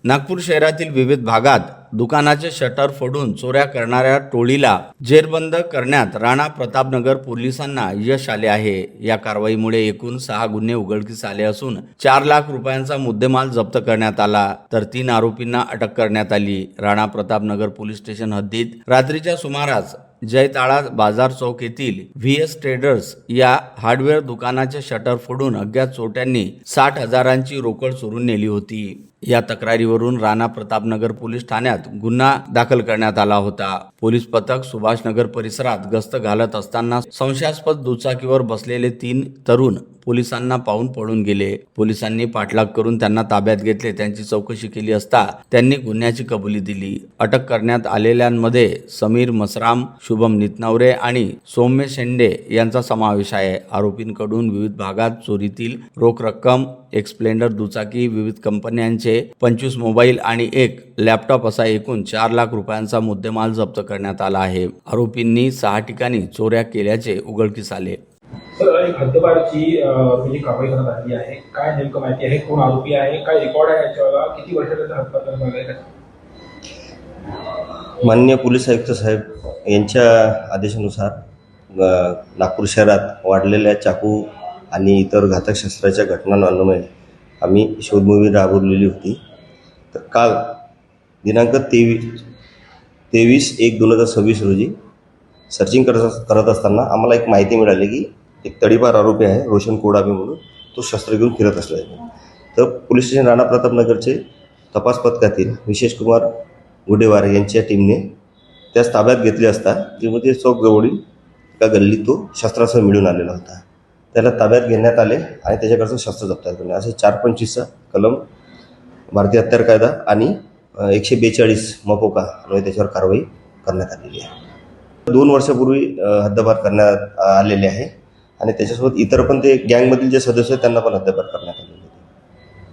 नागपूर शहरातील विविध भागात दुकानाचे शटर फोडून चोऱ्या करणाऱ्या टोळीला जेरबंद करण्यात राणा प्रतापनगर पोलिसांना यश आले आहे। या कारवाईमुळे एकूण 6 गुन्हे उघडकीस आले असून 4 लाख रुपयांचा मुद्देमाल जप्त करण्यात आला, तर 3 आरोपींना अटक करण्यात आली। राणा प्रतापनगर पोलीस स्टेशन हद्दीत रात्रीच्या सुमारास जयताळा बाजार चौक येथील व्हीएस ट्रेडर्स या हार्डवेअर दुकानाचे शटर फोडून अज्ञात चोरट्यांनी 60,000ची रोकड चोरून नेली होती। या तक्रारीवरून राणा प्रतापनगर पोलीस ठाण्यात गुन्हा दाखल करण्यात आला होता। पोलीस पथक सुभाषनगर परिसरात गस्त घालत असताना संशयास्पद दुचाकीवर बसलेले 3 तरुण पोलिसांना पाहून पळून गेले। पोलिसांनी पाठलाग करून त्यांना ताब्यात घेतले। त्यांची चौकशी केली असता त्यांनी गुन्ह्याची कबुली दिली। अटक करण्यात आलेल्यांमध्ये समीर मसराम, शुभम नितनवरे आणि सौम्य शेंडे यांचा समावेश आहे। आरोपींकडून विविध भागात चोरीतील रोख रक्कम, एक स्प्लेंडर दुचाकी, विविध कंपन्यांचे 25 मोबाईल आणि एक लॅपटॉप असा एकूण 4 लाख रुपयांचा मुद्देमाल जप्त करण्यात आला आहे। आरोपींनी 6 ठिकाणी चोऱ्या केल्याचे उघडकीस आले। सर, एक हद्दपारची म्हणजे कारवाई करण्यात आली आहे। काय नेमकं माहिती आहे? कोण आरोपी आहे? काय रेकॉर्ड आहे याच्यावर? किती वर्षाचा हद्दपार करण्यात आला आहे? माननीय पोलीस आयुक्त साहेब यांच्या आदेशानुसार नागपूर शहरात वाढलेल्या चाकू आणि इतर घातक शस्त्राच्या घटनांन्वये आम्ही शोध मोहीम राबवलेली होती। तर काल दिनांक 23/1/2026 रोजी सर्चिंग करत असताना आम्हाला एक माहिती मिळाली की एक तडीपार आरोपी आहे रोशन कोडाबे म्हणून, तो शस्त्र घेऊन फिरत असल्याने। तर पोलीस स्टेशन राणा प्रतापनगरचे तपास पथकातील विशेष कुमार गुडेवार यांच्या टीमने त्यास ताब्यात घेतले असता श्रीमती चौक जवळील एका गल्लीत तो शस्त्रासह मिळून आलेला होता। त्याला ताब्यात घेण्यात आले आणि त्याच्याकडचं शस्त्र जप्त केले। असे 425 कलम भारतीय हत्यार कायदा आणि 142 मपोका आणि त्याच्यावर कारवाई करण्यात आलेली आहे। 2 वर्षापूर्वी हद्दपार करण्यात आलेले आहे आणि त्याच्यासोबत इतर पण ते गँगमधील जे सदस्य आहेत त्यांना पण हद्दपार करण्यात